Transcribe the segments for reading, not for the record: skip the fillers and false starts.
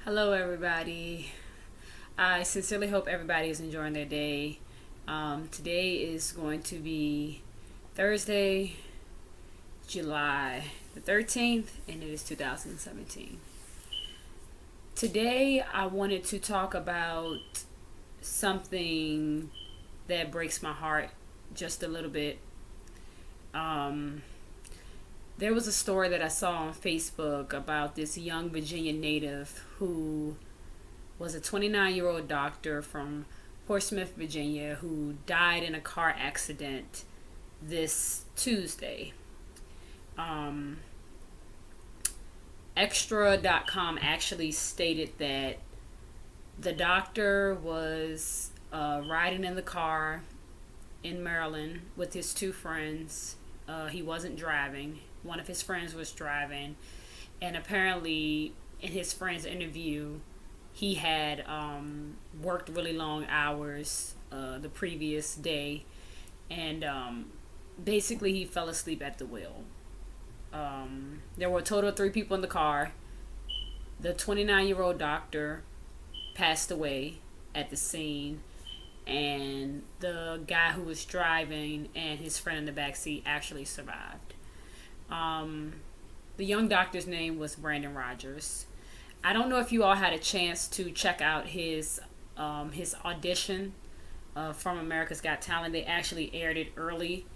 Hello, everybody. I sincerely hope everybody is enjoying their day. Today is going to be Thursday, July the 13th, and it is 2017. Today, I wanted to talk about something that breaks my heart just a little bit. Um, there was a story that I saw on Facebook about this young Virginia native who was a 29-year-old doctor from Portsmouth, Virginia, who died in a car accident this Tuesday. Um, Extra.com actually stated that the doctor was riding in the car in Maryland with his two friends. He wasn't driving. One of his friends was driving. And apparently, in his friend's interview, he had worked really long hours the previous day, and basically he fell asleep at the wheel. There were a total of three people in the car. The 29-year-old doctor passed away at the scene, and the guy who was driving and his friend in the back seat actually survived. Um, the young doctor's name was Brandon Rogers. I don't know if you all had a chance to check out his audition from America's Got Talent. They actually aired it early,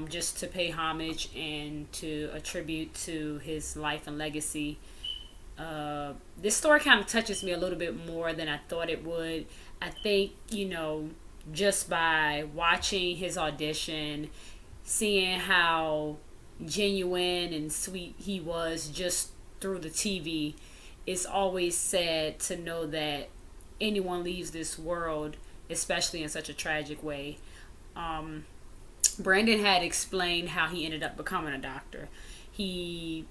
just to pay homage and to attribute to his life and legacy. This story kind of touches me a little bit more than I thought it would. I think, just by watching his audition, seeing how genuine and sweet he was just through the TV, it's always sad to know that anyone leaves this world, especially in such a tragic way. Um, Brandon had explained how he ended up becoming a doctor. He,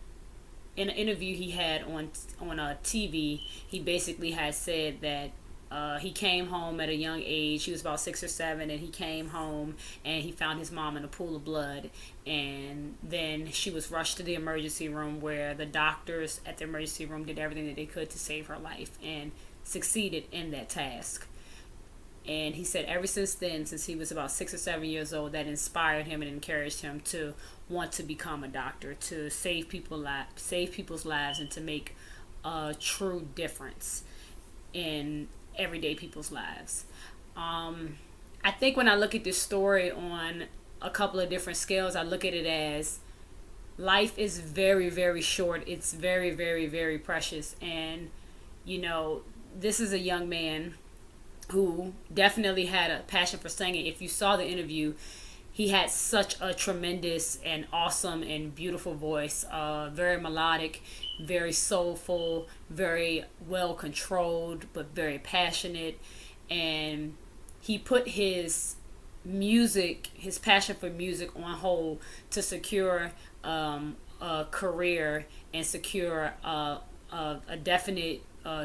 in an interview he had on a TV, he basically had said that he came home at a young age. He was about 6 or 7, and he came home and he found his mom in a pool of blood. And then she was rushed to the emergency room, where the doctors at the emergency room did everything that they could to save her life and succeeded in that task. And he said ever since then, since he was about 6 or 7 years old, that inspired him and encouraged him to want to become a doctor, to save people's lives, and to make a true difference in everyday people's lives. I think when I look at this story on a couple of different scales, I look at it as life is very, very short. It's very, very, very precious. And, this is a young man who definitely had a passion for singing. If you saw the interview, he had such a tremendous and awesome and beautiful voice, very melodic, very soulful, very well controlled, but very passionate. And he put his passion for music on hold to secure a career and secure a definite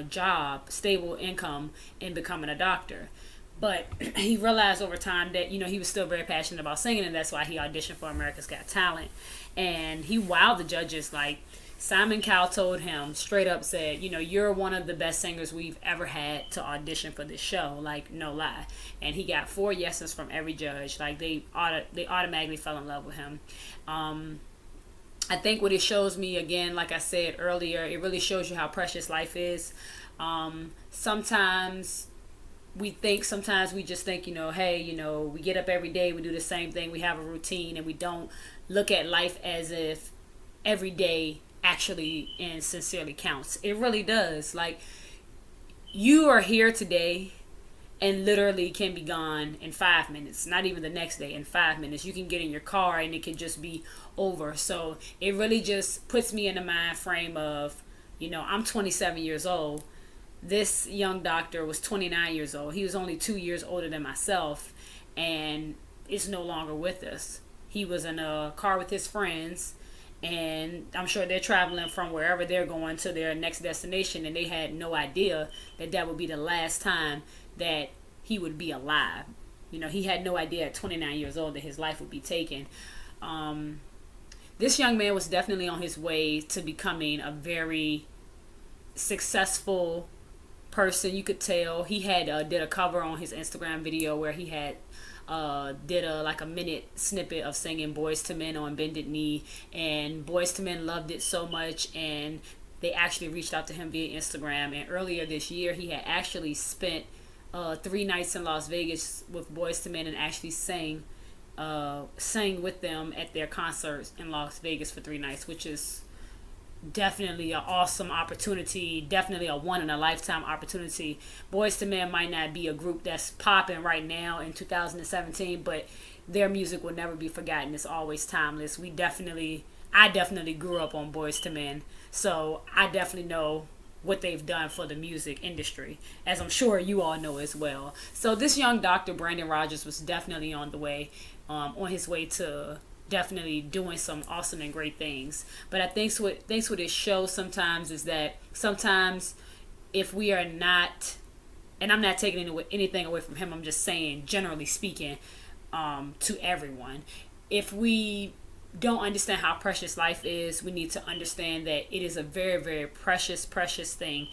job, stable income in becoming a doctor. But he realized over time that, he was still very passionate about singing, and that's why he auditioned for America's Got Talent. And he wowed the judges. Like, Simon Cowell told him, straight up said, you're one of the best singers we've ever had to audition for this show. Like, no lie. And he got 4 yeses from every judge. Like, they automatically fell in love with him. I think what it shows me, again, like I said earlier, it really shows you how precious life is. Sometimes we just think, hey, we get up every day, we do the same thing, we have a routine, and we don't look at life as if every day actually and sincerely counts. It really does. Like, you are here today and literally can be gone in 5 minutes, not even the next day. In 5 minutes you can get in your car and it can just be over. So it really just puts me in the mind frame of, I'm 27 years old. This young doctor was 29 years old. He was only 2 years older than myself, and is no longer with us. He was in a car with his friends, and I'm sure they're traveling from wherever they're going to their next destination, and they had no idea that that would be the last time that he would be alive. He had no idea at 29 years old that his life would be taken. This young man was definitely on his way to becoming a very successful person. You could tell he had did a cover on his Instagram video where he had did a like a minute snippet of singing Boys to Men on Bended Knee, and Boys to Men loved it so much, and they actually reached out to him via Instagram. And earlier this year he had actually spent 3 nights in Las Vegas with Boys to Men and actually sang with them at their concerts in Las Vegas for 3 nights, which is definitely an awesome opportunity, definitely a one in a lifetime opportunity. Boys to Men might not be a group that's popping right now in 2017, but their music will never be forgotten. It's always timeless. I definitely grew up on Boys to Men, so I definitely know what they've done for the music industry, as I'm sure you all know as well. So this young doctor, Brandon Rogers, was definitely on his way to definitely doing some awesome and great things. But I think what it shows sometimes is that sometimes if we are not, and I'm not taking anything away from him, I'm just saying generally speaking, to everyone, if we don't understand how precious life is, we need to understand that it is a very, very precious thing.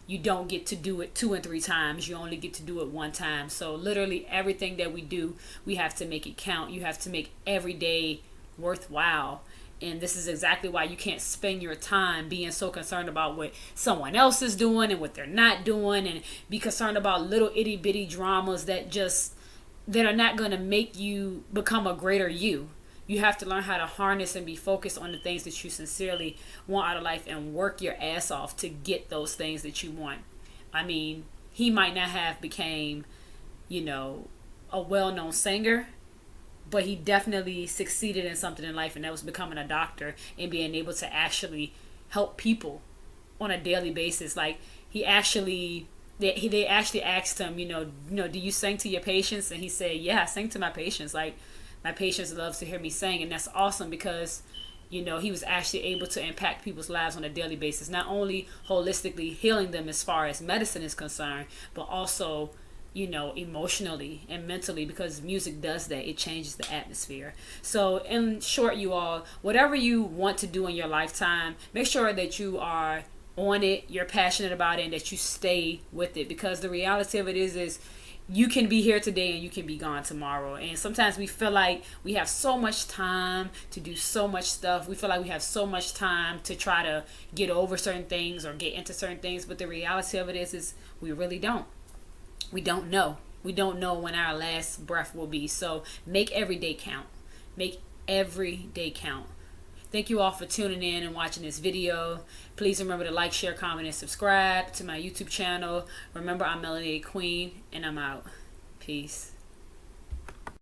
You don't get to do it 2 and 3 times. You only get to do it 1 time. So literally everything that we do, we have to make it count. You have to make every day worthwhile. And this is exactly why you can't spend your time being so concerned about what someone else is doing and what they're not doing, and be concerned about little itty bitty dramas that are not going to make you become a greater you. You have to learn how to harness and be focused on the things that you sincerely want out of life and work your ass off to get those things that you want. I mean, he might not have became, a well-known singer, but he definitely succeeded in something in life, and that was becoming a doctor and being able to actually help people on a daily basis. Like they actually asked him, do you sing to your patients? And he said, yeah, I sing to my patients. Like, my patients love to hear me sing, and that's awesome because, he was actually able to impact people's lives on a daily basis, not only holistically healing them as far as medicine is concerned, but also, emotionally and mentally, because music does that. It changes the atmosphere. So in short, you all, whatever you want to do in your lifetime, make sure that you are on it, you're passionate about it, and that you stay with it, because the reality of it is you can be here today and you can be gone tomorrow. And sometimes we feel like we have so much time to do so much stuff. We feel like we have so much time to try to get over certain things or get into certain things. But the reality of it is we really don't. We don't know. We don't know when our last breath will be. So make every day count. Make every day count. Thank you all for tuning in and watching this video. Please remember to like, share, comment, and subscribe to my YouTube channel. Remember, I'm Melanated Queen, and I'm out. Peace.